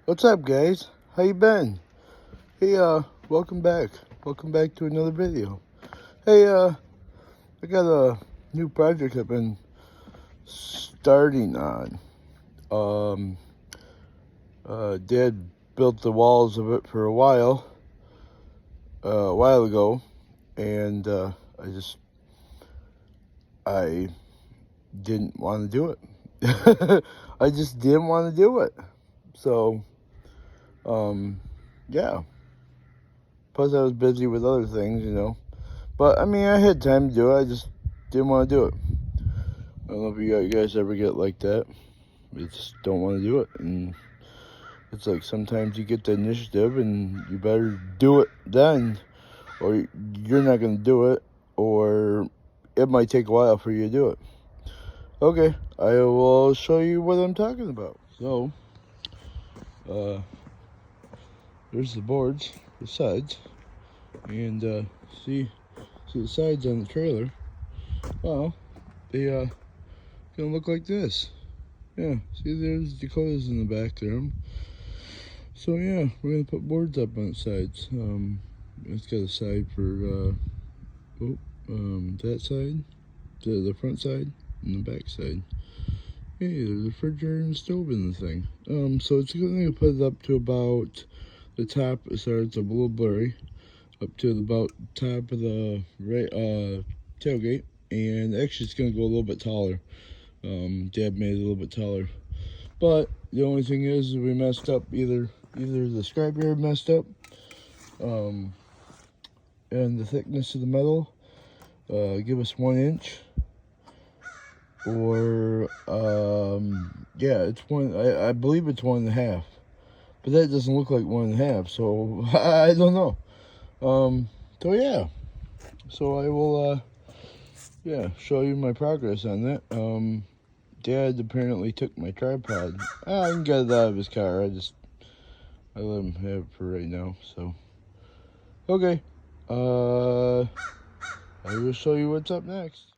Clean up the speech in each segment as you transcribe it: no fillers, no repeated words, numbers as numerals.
What's up, guys? How you been? Hey, welcome back. Welcome back to another video. Hey, I got a new project I've been starting on. Dad built the walls of it for a while ago, and I didn't want to do it. I just didn't want to do it. So, yeah. Plus, I was busy with other things, But, I mean, I had time to do it. I just didn't want to do it. I don't know if you guys ever get like that. You just don't want to do it. And it's like sometimes you get the initiative and you better do it then, or you're not going to do it, or it might take a while for you to do it. Okay, I will show you what I'm talking about. So, there's the boards, the sides, and see the sides on the trailer. Well, they gonna look like this. Yeah, see, there's Dakotas in the back there. So yeah, we're gonna put boards up on the sides. It's got a side for that side, the front side, and the back side. Hey, there's a refrigerator and stove in the thing. So it's gonna put it up to about the top. Sorry, it's a little blurry. Up to about top of the tailgate, and actually it's gonna go a little bit taller. Dad made it a little bit taller, but the only thing is we messed up. Either the scrapyard messed up, and the thickness of the metal give us 1 inch, or yeah, it's one. I believe it's 1.5, but that doesn't look like 1.5, so I don't know. So yeah, so I will show you my progress on that. Dad apparently took my tripod. I can get it out of his car. I let him have it for right now. So okay, I will show you what's up next.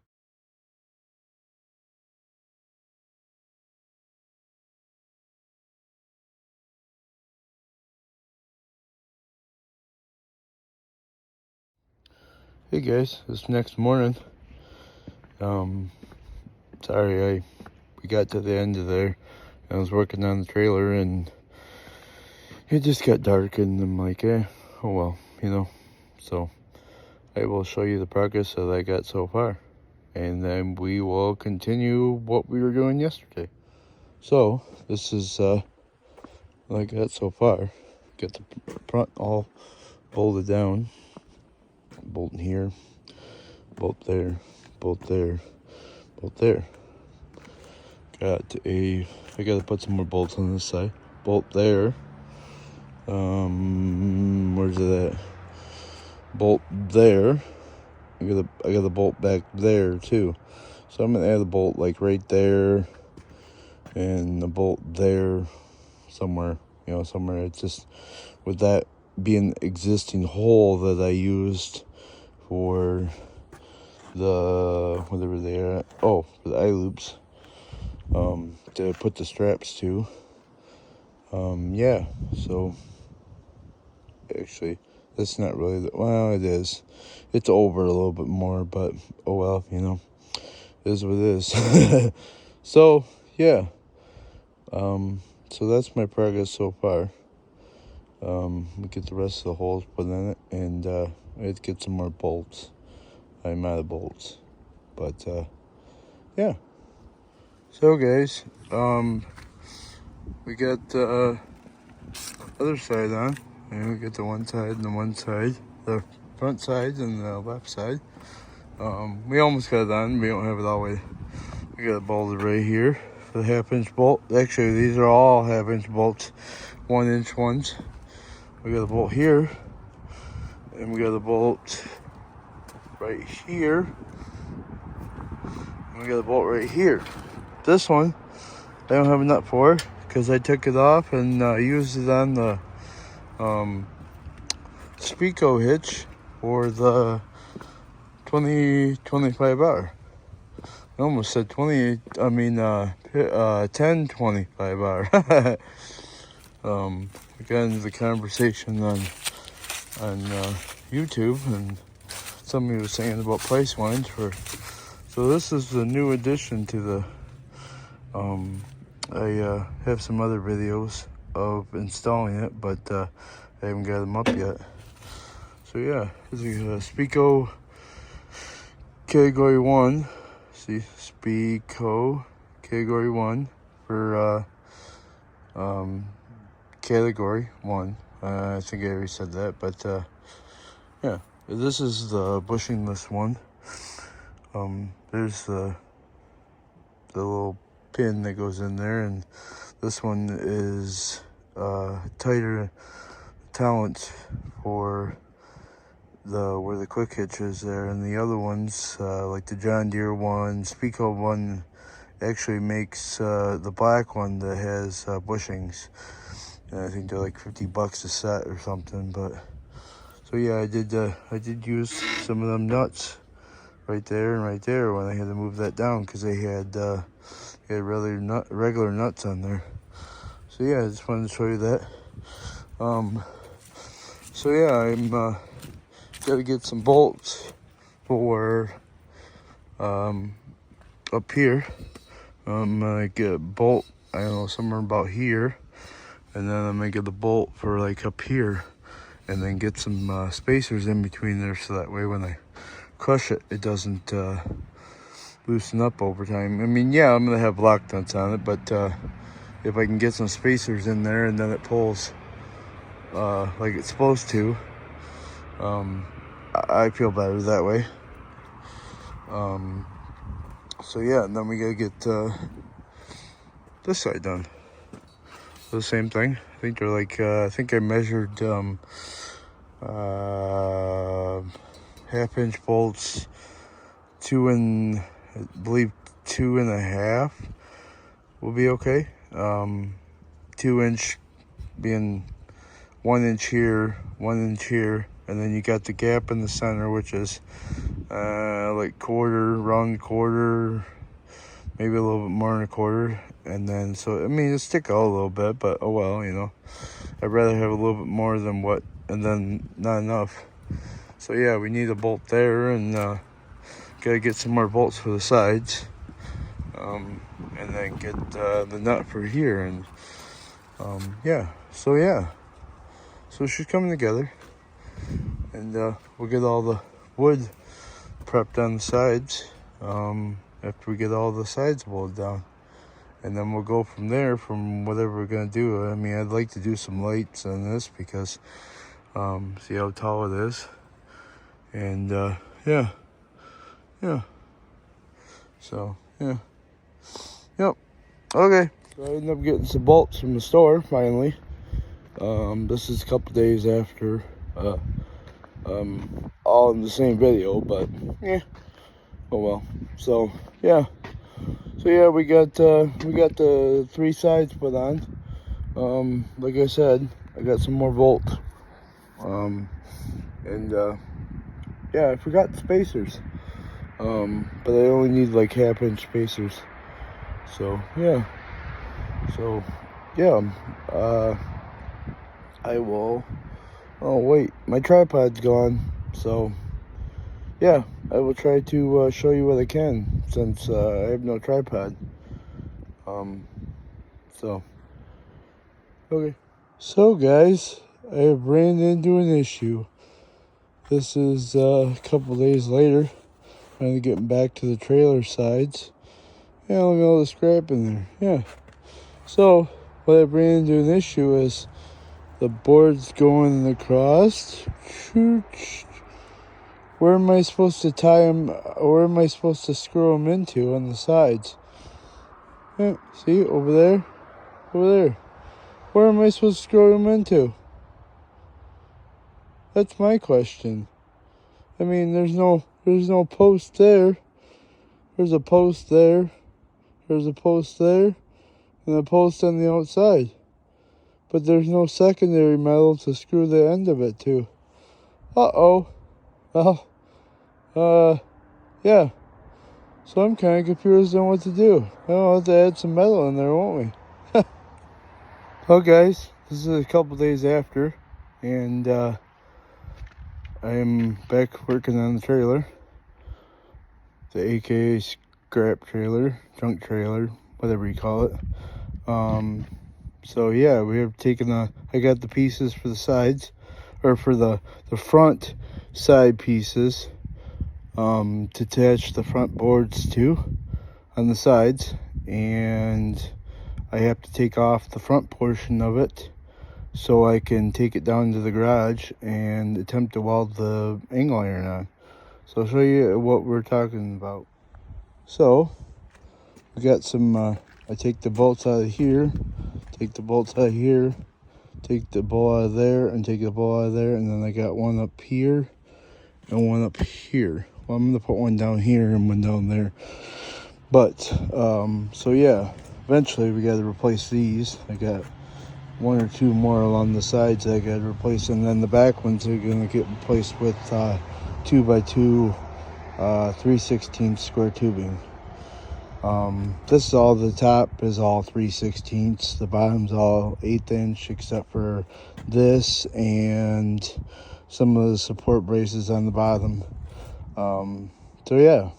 Hey guys, it's next morning. Sorry, we got to the end of there. I was working on the trailer and it just got dark, and I'm like, oh well, So I will show you the progress that I got so far, and then we will continue what we were doing yesterday. So this is what I got so far. Got the front all bolted down. Bolt in here, bolt there, bolt there, bolt there. I gotta put some more bolts on this side. Bolt there. Where's it at? Bolt there. I got the bolt back there too. So I'm gonna add a bolt like right there, and the bolt there somewhere. Somewhere. It's just with that being existing hole that I used for the whatever they are. Oh, for the eye loops. To put the straps to. Yeah, so actually that's not really well, it is. It's over a little bit more, but oh well, it is what it is. So yeah. So that's my progress so far. We get the rest of the holes put in it, and I had to get some more bolts. I'm out of bolts. But yeah. So guys, we got the other side on, and we got the one side, the front side and the left side. We almost got it on. We don't have it all the way. We got it bolted right here for the 1/2-inch bolt. Actually, these are all 1/2-inch bolts, 1-inch ones. We got a bolt here, and we got a bolt right here, and we got a bolt right here. This one I don't have a nut for, because I took it off and used it on the Speeco hitch for the 20-25R. I almost said 10-25R. We got into the conversation on YouTube, and somebody was saying about price wines for. So this is the new addition to the. I have some other videos of installing it, but I haven't got them up yet. So yeah, this is a Spico Category 1. See, Spico Category 1 for Category 1. I think I already said that, but yeah, this is the bushingless one. There's the little pin that goes in there, and this one is tighter talent for where the quick hitch is there, and the other ones like the John Deere one, Spico one, actually makes the black one that has bushings, and I think they're like $50 a set or something. But so yeah, I did use some of them nuts right there and right there when I had to move that down, because they had regular nuts on there. So yeah, I just wanted to show you that. So yeah, I'm gotta get some bolts for up here. I'm gonna get a bolt, I don't know, somewhere about here, and then I'm gonna get the bolt for like up here, and then get some spacers in between there, so that way when I crush it, it doesn't loosen up over time. I mean, yeah, I'm gonna have lock nuts on it, but if I can get some spacers in there and then it pulls like it's supposed to, I feel better that way. So yeah, and then we gotta get this side done. The same thing. I think they're like I think I measured half-inch bolts, I believe 2.5 will be okay. 2-inch being 1 inch here, 1 inch here, and then you got the gap in the center, which is like round quarter, maybe a little bit more than a quarter. And then, so I mean, it's stick out a little bit, but oh well, you know, I'd rather have a little bit more than what, and then not enough. So yeah, we need a bolt there, and gotta get some more bolts for the sides, and then get the nut for here, and yeah, so she's coming together, and we'll get all the wood prepped on the sides after we get all the sides bolted down, and then we'll go from there, from whatever we're gonna do. I mean, I'd like to do some lights on this, because see how tall it is, and yeah, so yeah, yep, okay. So I ended up getting some bolts from the store finally. This is a couple days after all in the same video, but yeah, oh well. So yeah, we got the 3 sides put on. Like I said, I got some more bolts, and yeah, I forgot the spacers, but I only need like half-inch spacers. So yeah, I will. Oh wait, my tripod's gone. So yeah, I will try to show you what I can, since I have no tripod. So okay. So guys, I have ran into an issue. This is a couple days later. Finally getting back to the trailer sides. Yeah, look at all the scrap in there. Yeah. So what I ran into an issue is the board's going across. Where am I supposed to tie them? Where am I supposed to screw them into on the sides? Yeah, see, over there. Where am I supposed to screw them into? That's my question. I mean, there's no post there. There's a post there. There's a post there, and a post on the outside. But there's no secondary metal to screw the end of it to. Uh-oh. Well, yeah. So I'm kind of confused on what to do. I'll have to add some metal in there, won't we? Well, guys, this is a couple days after, and I'm back working on the trailer, the AKA scrap trailer, junk trailer, whatever you call it. So yeah, we have taken I got the pieces for the sides, or for the front side pieces, to attach the front boards to on the sides, and I have to take off the front portion of it so I can take it down to the garage and attempt to weld the angle iron on. So I'll show you what we're talking about. So we got some, I take the bolts out of here, take the bolts out of here, take the bolt out of there, and take the bolt out of there, and then I got one up here and one up here. Well, I'm gonna put one down here and one down there. But so yeah, eventually we got to replace these. I got one or two more along the sides that I got to replace, and then the back ones are gonna get replaced with 2x2 3/16 square tubing. This is all, the top is all 3/16. The bottom's all 1/8 inch, except for this and some of the support braces on the bottom. So yeah,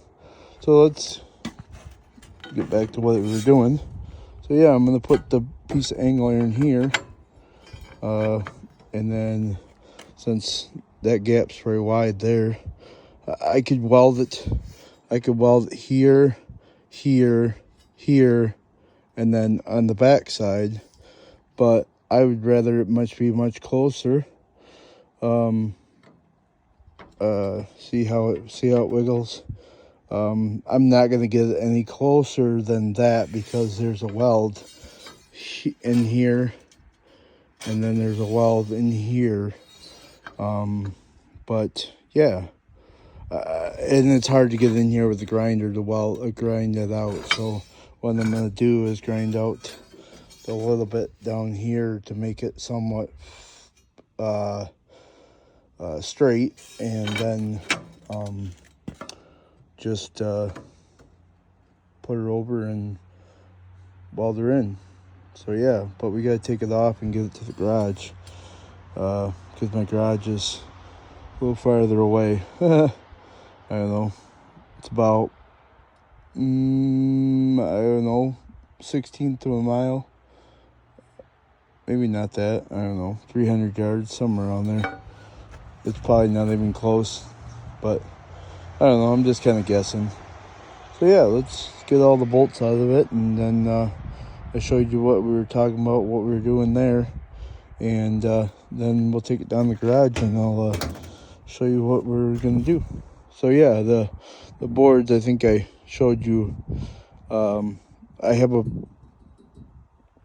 so let's get back to what we were doing. So yeah, I'm gonna put the piece of angle iron here, and then since that gap's very wide there, I could weld it. I could weld it here, here, here, and then on the back side, but I would rather it be much closer. See how it wiggles. I'm not gonna get it any closer than that because there's a weld in here, and then there's a weld in here. But yeah, and it's hard to get in here with the grinder to grind it out. So what I'm gonna do is grind out a little bit down here to make it somewhat straight, and then just put her over and weld her in. So yeah, but we gotta take it off and get it to the garage, because my garage is a little farther away. I don't know, it's about I don't know, 1/16 of a mile, maybe not that, I don't know, 300 yards, somewhere around there. It's probably not even close, but I don't know, I'm just kind of guessing. So yeah, let's get all the bolts out of it, and then I showed you what we were talking about, what we were doing there, and then we'll take it down the garage and I'll show you what we're gonna do. So yeah, the boards, I think I showed you. I have a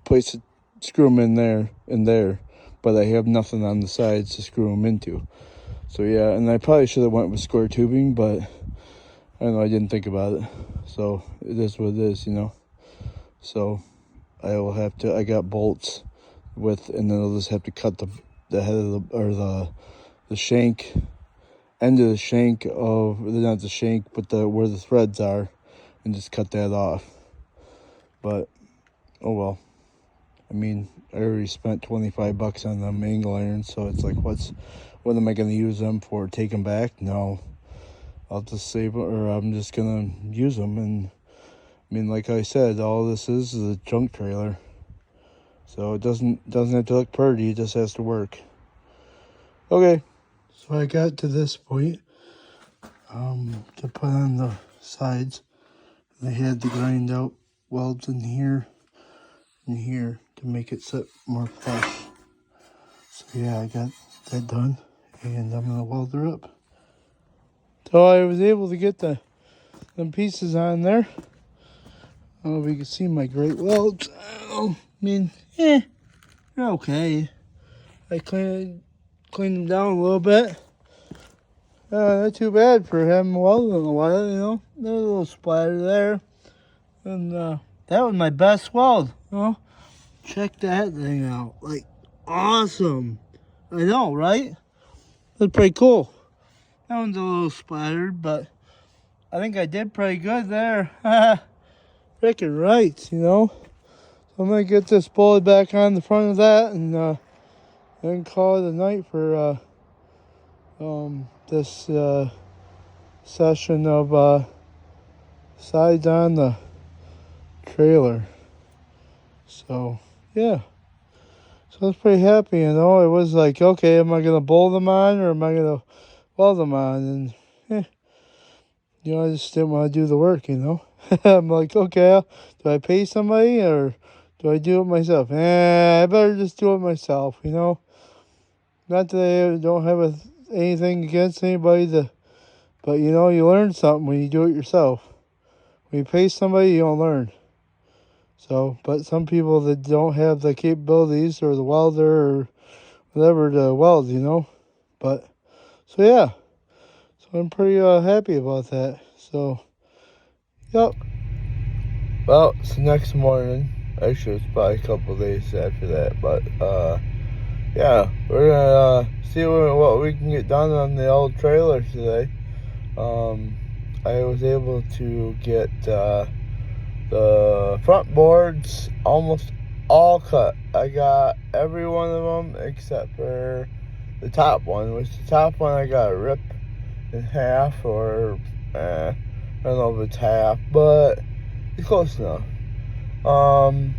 place to screw them in there, but I have nothing on the sides to screw them into. So yeah, and I probably should have went with square tubing, but I don't know, I didn't think about it. So it is what it is, you know. So I will have to, I got bolts with, and then I'll just have to cut the head of the shank, end of the shank of, not the shank, but where the threads are, and just cut that off. But oh well. I mean, I already spent $25 on them angle irons, so it's like, what am I going to use them for? Take them back? No. I'll just save, or I'm just going to use them. And I mean, like I said, all this is a junk trailer. So it doesn't have to look pretty, it just has to work. Okay. So I got to this point, to put on the sides. I had to grind out welds in here and here to make it sit more flush. So yeah, I got that done, and I'm gonna weld her up. So I was able to get them pieces on there. I don't know if you can see my great welds. I mean, they're okay. I cleaned them down a little bit. Not too bad for having welded in a while, you know. There's a little splatter there. And that was my best weld, you know. Check that thing out. Like, awesome. I know, right? That's pretty cool. That one's a little splattered, but I think I did pretty good there. Freaking right, you know. I'm gonna get this bullet back on the front of that and then call it a night for this session of sides on the trailer. So yeah, so I was pretty happy, you know. It was like, okay, am I gonna bolt them on or am I gonna weld them on? And you know, I just didn't want to do the work, you know. I'm like, okay, do I pay somebody or do I do it myself? I better just do it myself, you know. Not that I don't have anything against anybody, but you know, you learn something when you do it yourself. When you pay somebody, you don't learn. So, but some people that don't have the capabilities or the welder or whatever to weld, you know. But, so yeah. So I'm pretty happy about that. So, yep. Well, it's the next morning. Actually, it's probably a couple days after that. But, yeah, we're going to see what we can get done on the old trailer today. I was able to get the front boards almost all cut. I got every one of them except for the top one, which the top one I got ripped in half, or I don't know if it's half, but it's close enough. I'm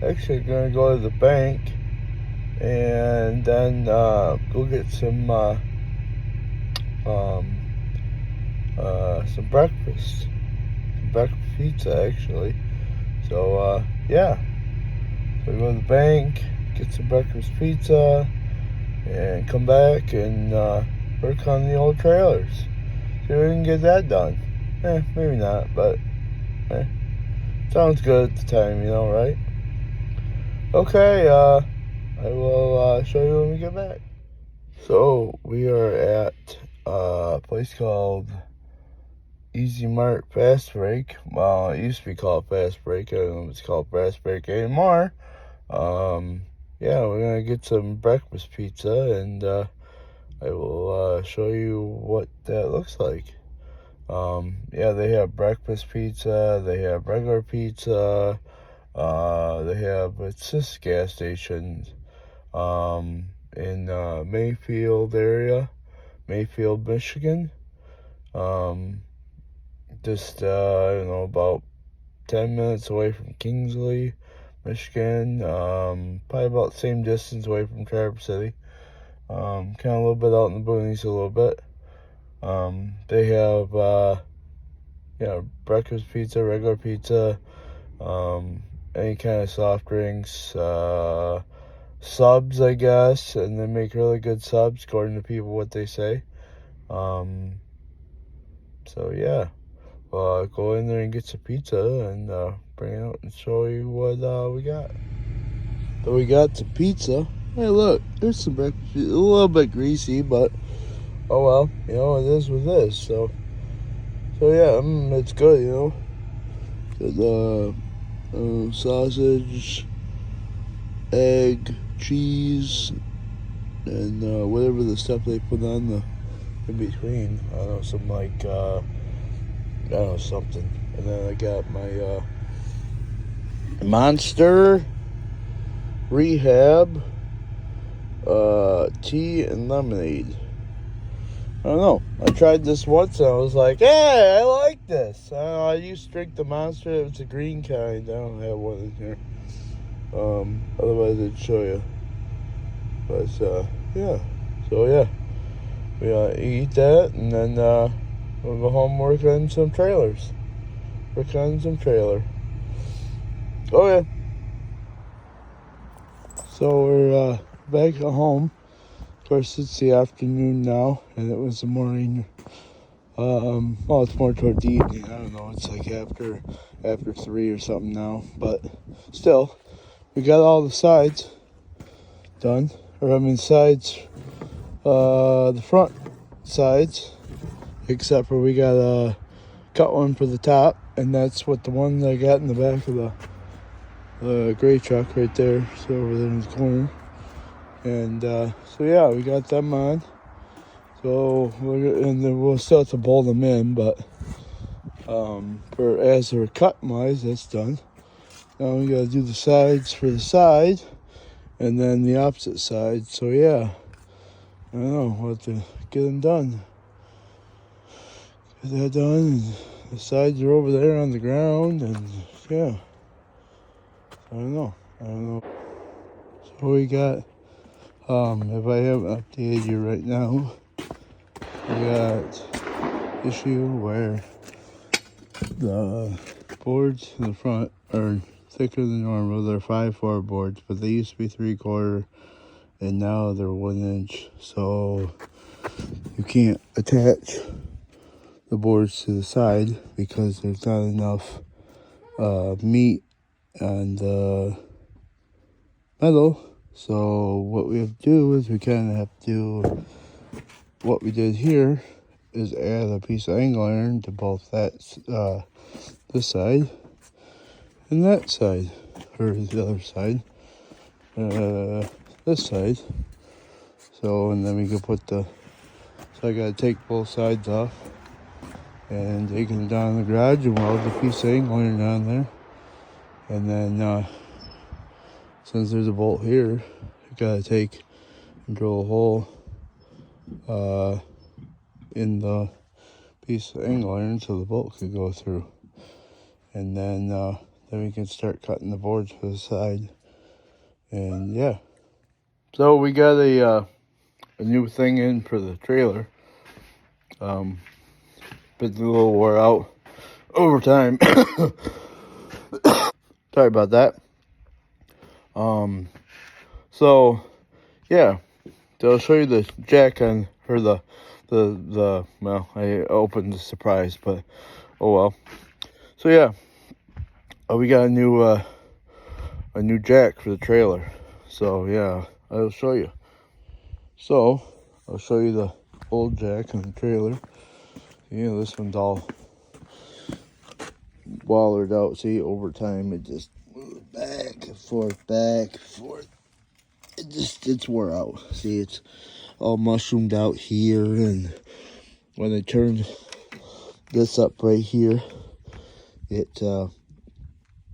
actually gonna go to the bank and then go get some breakfast. Some breakfast pizza, actually. So, yeah. So, go to the bank, get some breakfast pizza, and come back and work on the old trailers. See if we can get that done. Maybe not, but sounds good at the time, you know, right? Okay, I will show you when we get back. So, we are at a place called Easy Mart Fast Break. Well, it used to be called Fast Break. I don't know if it's called Fast Break anymore. Yeah, we're gonna get some breakfast pizza, and I will show you what that looks like. Yeah, they have breakfast pizza. They have regular pizza. They have, it's just gas stations in Mayfield area, Mayfield, Michigan. Just, I don't know, about 10 minutes away from Kingsley, Michigan. Probably about the same distance away from Traverse City. Kind of a little bit out in the boonies a little bit. They have, breakfast pizza, regular pizza, any kind of soft drinks, subs, I guess, and they make really good subs, according to people, what they say. So, yeah. Well, go in there and get some pizza and bring it out and show you what we got. So we got some pizza. Hey, look, there's some breakfast. A little bit greasy, but oh well, you know, it is what it is. So yeah, it's good, you know. The sausage, egg, cheese, and whatever the stuff they put on the in between. I don't know, some like I don't know, something. And then I got my Monster Rehab tea and lemonade. I don't know. I tried this once and I was like, hey, I like this. I used to drink the Monster. It's a green kind. I don't have one in here. Otherwise I'd show you. But yeah. So yeah. We eat that and then we'll go home and work on some trailers. Oh yeah. So we're back at home. Of course, it's the afternoon now, and it was the morning. Well, it's more toward the evening. I don't know. It's like after 3 or something now. But still, we got all the sides done. Sides, the front sides. Except for we got a cut one for the top, and that's what the one that I got in the back of the gray truck right there. So over there in the corner. And so yeah, we got them on. So then we'll still have to bolt them in, but For as they're cutting wise, that's done. Now we gotta do the sides for the side, and then the opposite side. So yeah, I don't know, we'll have to get them done. Get that done, and the sides are over there on the ground, and yeah, I don't know. So we got, if I haven't updated you right now, we got issue where the boards in the front are thicker than normal. They're 5/4 boards, but they used to be 3/4, and now they're 1 inch. So you can't attach the boards to the side because there's not enough meat on the metal. So what we have to do is we kind of have to do what we did here is add a piece of angle iron to both that this side and that side, or the other side, this side. So, and then we can put so I gotta take both sides off and take them down in the garage and weld the piece of angle iron on there. And then, since there's a bolt here, you gotta take and drill a hole in the piece of angle iron so the bolt can go through. And then we can start cutting the boards for the side. And yeah. So we got a new thing in for the trailer. Been a little wore out over time. Sorry about that. So yeah, so I'll show you the jack on, or the well, I opened the surprise, but oh well. So yeah, we got a new jack for the trailer. So yeah, I'll show you. So I'll show you the old jack in the trailer. Yeah, this one's all wallered out. See, over time it just moved back and forth, back and forth. It's wore out. See, it's all mushroomed out here, and when I turn this up right here, it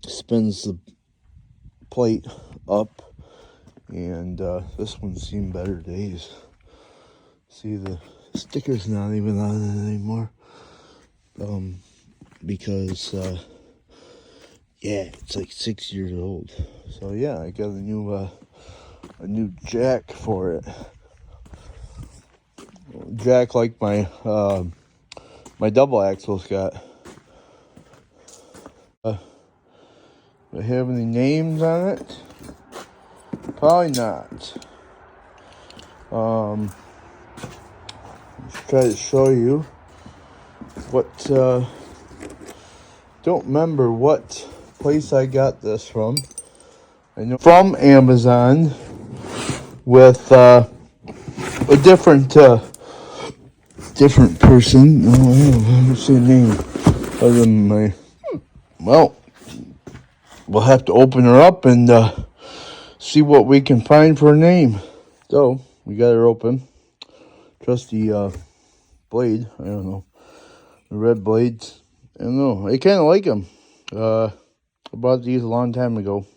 spins the plate up, and this one's seen better days. See, the sticker's not even on it anymore, because yeah, it's like 6 years old. So yeah, I got a new jack for it. Jack like my my double axle's got. Do I have any names on it? Probably not. Let's try to show you what. Don't remember what place I got this from. I know from Amazon with a different person. Oh, I don't see a name other than my. Well, we'll have to open her up and see what we can find for a name. So we got her open. Trusty blade. I don't know, the red blades. I don't know. I kind of like them. I bought these a long time ago.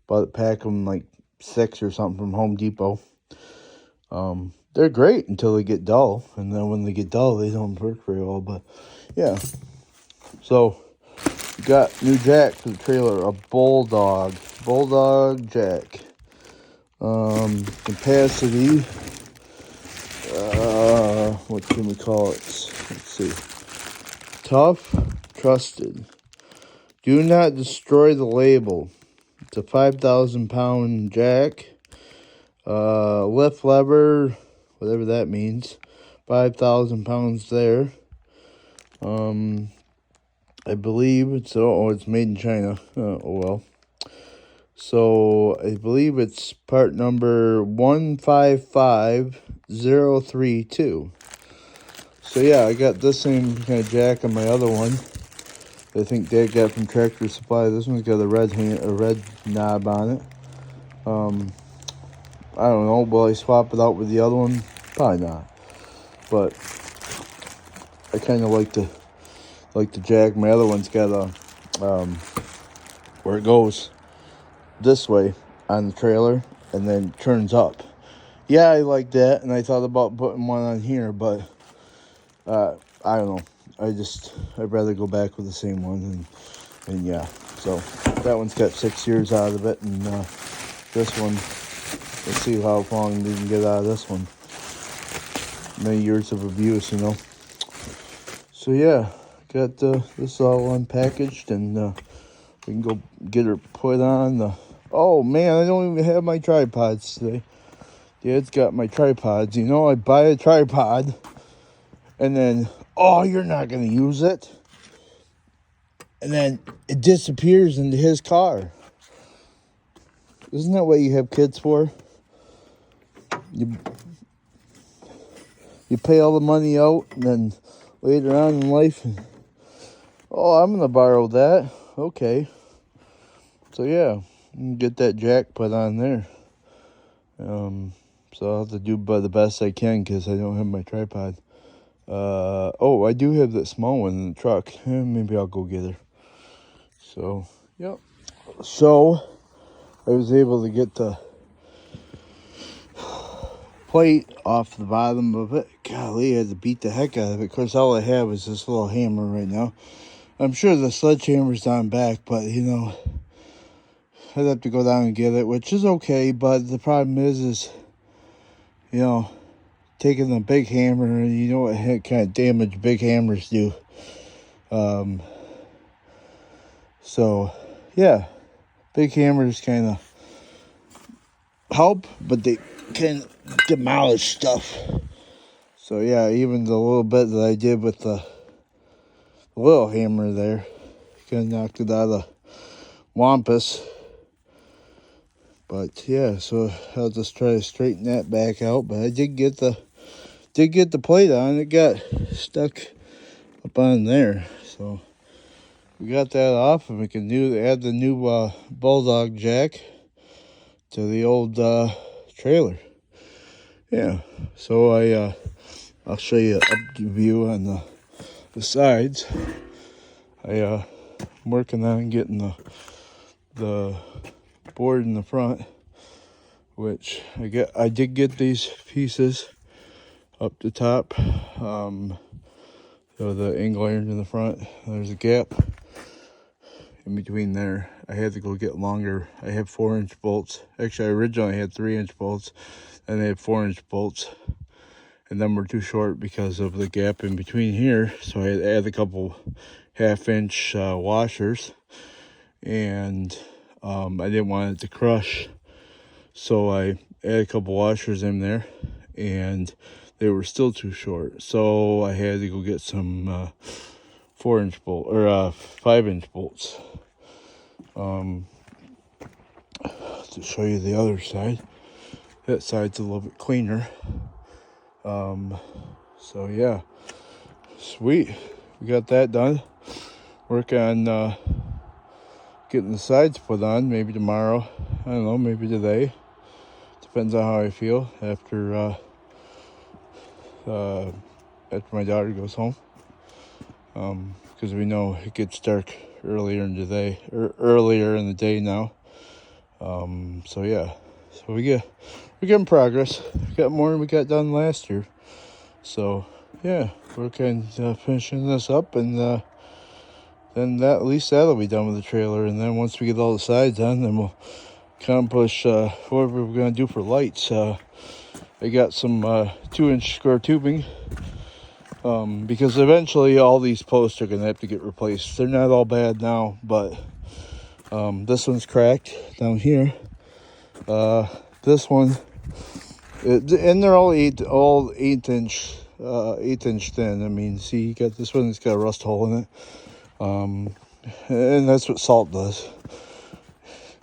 Bought a pack of them like 6 or something from Home Depot. They're great until they get dull, and then when they get dull, they don't work very well. But yeah, so we got new jack for the trailer, a bulldog jack. Capacity. What can we call it? Let's see. Tough, trusted. Do not destroy the label. It's a 5,000 pound jack. Lift lever, whatever that means. 5,000 pounds there. I believe it's made in China. Oh well. So I believe it's part number 155032. So yeah, I got this same kind of jack on my other one. I think Dad got from Tractor Supply. This one's got a red knob on it. I don't know. Will I swap it out with the other one? Probably not. But I kind of like like the jack. My other one's got a where it goes this way on the trailer and then turns up. Yeah, I like that, and I thought about putting one on here, but I don't know. I'd rather go back with the same one, and yeah. So that one's got 6 years out of it, and this one, let's see how long we can get out of this one. Many years of abuse, So yeah, got this all unpackaged, and we can go get her put on. Oh man, I don't even have my tripods today. Dad's got my tripods. I buy a tripod, and then, oh, you're not going to use it. And then it disappears into his car. Isn't that what you have kids for? You pay all the money out, and then later on in life, oh, I'm going to borrow that. Okay. So yeah, get that jack put on there. So I'll have to do by the best I can because I don't have my tripod. Oh, I do have that small one in the truck. Maybe I'll go get her. So, yep. So, I was able to get the plate off the bottom of it. Golly, I had to beat the heck out of it. Of course, all I have is this little hammer right now. I'm sure the sledgehammer's on back, but, I'd have to go down and get it, which is okay. But the problem is, taking a big hammer, and you know what kind of damage big hammers do. So, yeah, big hammers kind of help, but they can demolish stuff. So, yeah, even the little bit that I did with the little hammer there, kind of knocked it out of the wampus. But, yeah, so I'll just try to straighten that back out. But I did get the plate on. It got stuck up on there, so we got that off, and we can add the new Bulldog jack to the old trailer. Yeah, so I'll show you an up view on the sides. I'm working on getting the board in the front, which I did get these pieces up the top. So the angle iron in the front, there's a gap in between there. I had to go get longer. I have 4-inch bolts. Actually, I originally had 3-inch bolts, and they had 4-inch bolts, and them were too short because of the gap in between here. So I had to add a couple 1/2-inch washers, and I didn't want it to crush, so I added a couple washers in there, and they were still too short. So I had to go get some 4-inch bolt or 5-inch bolts. To show you the other side, that side's a little bit cleaner. So yeah, sweet. We got that done. Work on getting the sides put on. Maybe tomorrow. I don't know. Maybe today. Depends on how I feel after my daughter goes home. Because we know it gets dark earlier in the day now. So yeah, so we're getting progress. We got more than we got done last year. So yeah, we're kind of finishing this up, and then at least that'll be done with the trailer. And then once we get all the sides on, then we'll kind of push whatever we're gonna do for lights. I got some 2-inch square tubing. Because eventually all these posts are going to have to get replaced. They're not all bad now, but this one's cracked down here. This one, and they're all 8-inch thin. I mean, see, you got this one that's got a rust hole in it, and that's what salt does.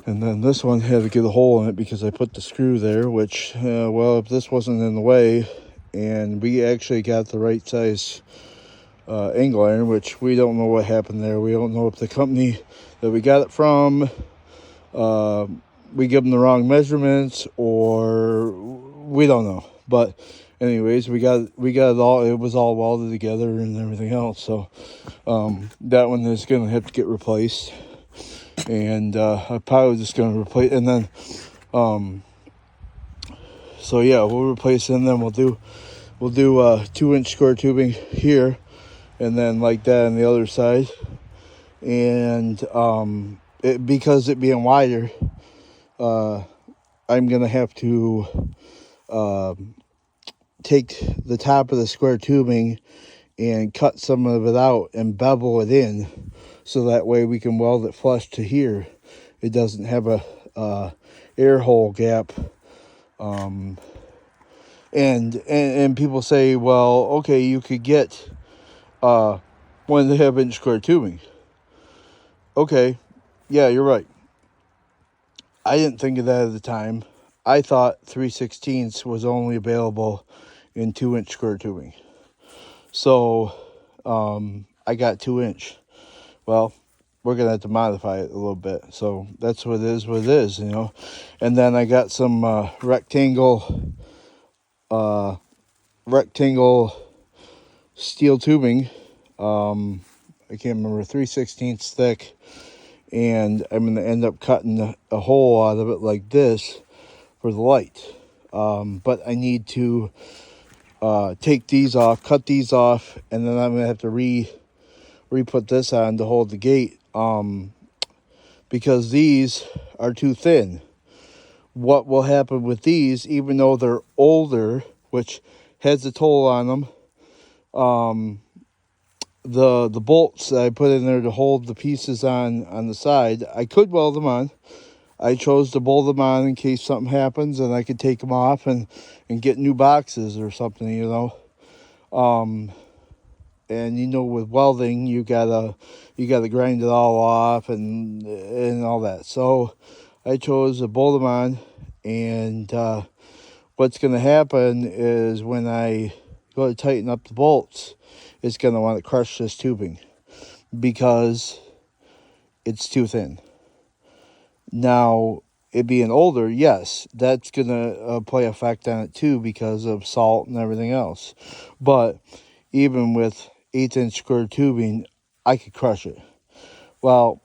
And then this one had to get a hole in it because I put the screw there, which, if this wasn't in the way, and we actually got the right size angle iron, which we don't know what happened there. We don't know if the company that we got it from, we give them the wrong measurements, or we don't know. But anyways, we got it all. It was all welded together and everything else. So that one is gonna have to get replaced, and I'm probably just gonna replace. And then so yeah, we'll replace it, and then we'll do 2-inch square tubing here, and then like that on the other side. And because it being wider, I'm gonna have to take the top of the square tubing and cut some of it out and bevel it in, so that way we can weld it flush to here. It doesn't have a air hole gap. And people say, well, okay, you could get 1.5-inch square tubing. Okay, yeah, you're right. I didn't think of that at the time. I thought 3/16 was only available in 2-inch square tubing. So I got 2-inch. Well, we're gonna have to modify it a little bit. So that's what it is, you know. And then I got some rectangle steel tubing. I can't remember, 3/16 thick. And I'm going to end up cutting a hole out of it like this for the light. But I need to take these off, cut these off, and then I'm going to have to re-put this on to hold the gate, because these are too thin. What will happen with these, even though they're older, which has a toll on them, the bolts that I put in there to hold the pieces on the side, I could weld them on. I chose to bolt them on in case something happens, and I could take them off and get new boxes or something, you know. And you know, with welding, you gotta grind it all off and all that. So I chose to bolt them on, and what's gonna happen is when I go to tighten up the bolts, it's going to want to crush this tubing because it's too thin. Now, it being older, yes, that's going to play effect on it too because of salt and everything else. But even with 1/8-inch square tubing, I could crush it. Well,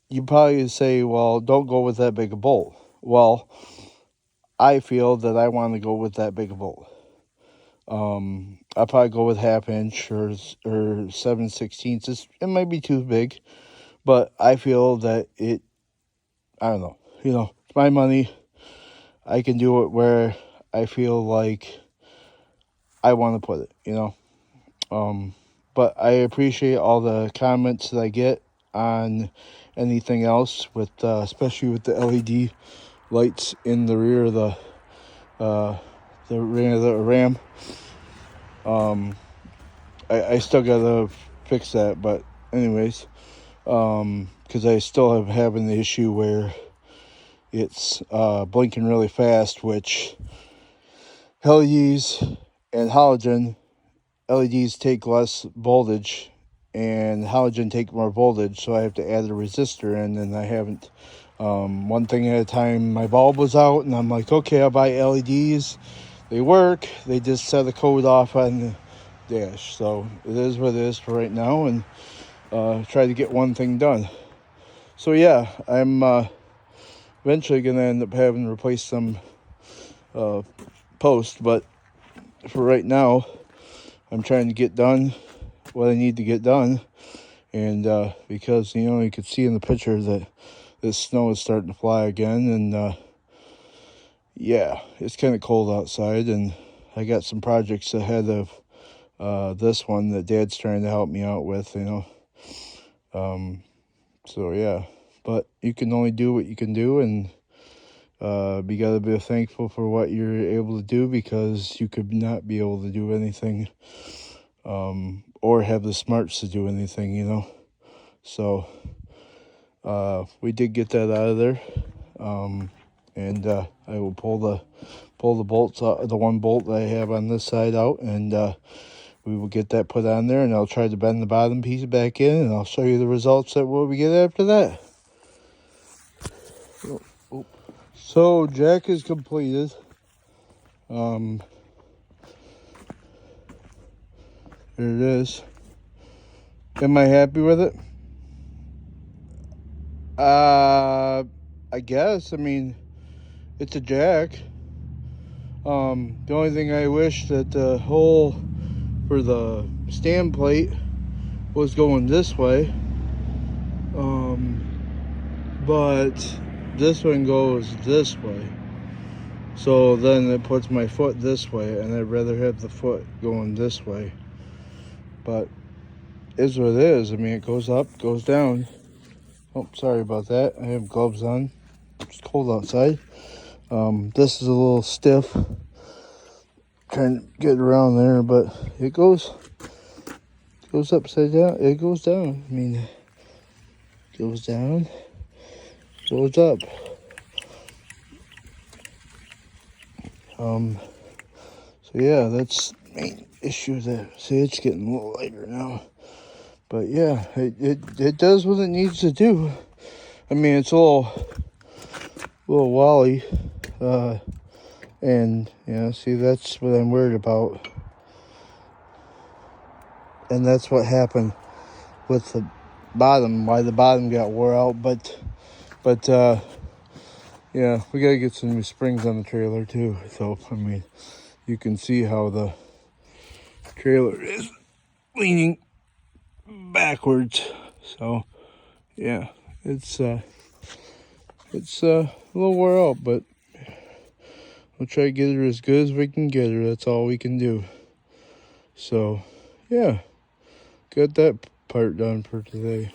you probably say, well, don't go with that big a bolt. Well, I feel that I want to go with that big a bolt. I'll probably go with 1/2-inch or 7/16. It might be too big, but I feel that I don't know, you know, it's my money. I can do it where I feel like I want to put it, you know. But I appreciate all the comments that I get on anything else, with especially with the LED lights in the rear of the rear of the Ram. I still gotta fix that, but anyways, because I still have having the issue where it's blinking really fast, which LEDs and halogen, LEDs take less voltage and halogen take more voltage, so I have to add a resistor in, and I haven't. One thing at a time, my bulb was out, and I'm like, okay, I'll buy LEDs. They work. They just set the code off on the dash. So it is what it is for right now, and try to get one thing done. So yeah, I'm eventually going to end up having to replace some posts, but for right now, I'm trying to get done what I need to get done. And because, you know, you could see in the picture that this snow is starting to fly again, and yeah, it's kind of cold outside, and I got some projects ahead of this one that Dad's trying to help me out with, you know. So yeah, but you can only do what you can do, and you gotta be thankful for what you're able to do, because you could not be able to do anything, or have the smarts to do anything, you know. So we did get that out of there, and I will pull the bolts out, the one bolt that I have on this side out, and we will get that put on there, and I'll try to bend the bottom piece back in, and I'll show you the results that what we get after that. So jack is completed. There it is. Am I happy with it? I guess. I mean, it's a jack. The only thing I wish that the hole for the stand plate was going this way. But this one goes this way. So then it puts my foot this way, and I'd rather have the foot going this way. But is what it is. I mean, it goes up, goes down. Oh, sorry about that. I have gloves on. It's cold outside. This is a little stiff. Trying to get around there, but it goes upside down. It goes down. I mean, it goes down, goes up. So yeah, that's the main issue there. See, it's getting a little lighter now. But yeah, it does what it needs to do. I mean, it's a little wally. And yeah, see, that's what I'm worried about. And that's what happened with the bottom, why the bottom got wore out. But yeah, we gotta get some new springs on the trailer too. So I mean, you can see how the trailer is leaning backwards. So yeah, it's a little wore out, but we'll try to get her as good as we can get her. That's all we can do. So yeah, got that part done for today.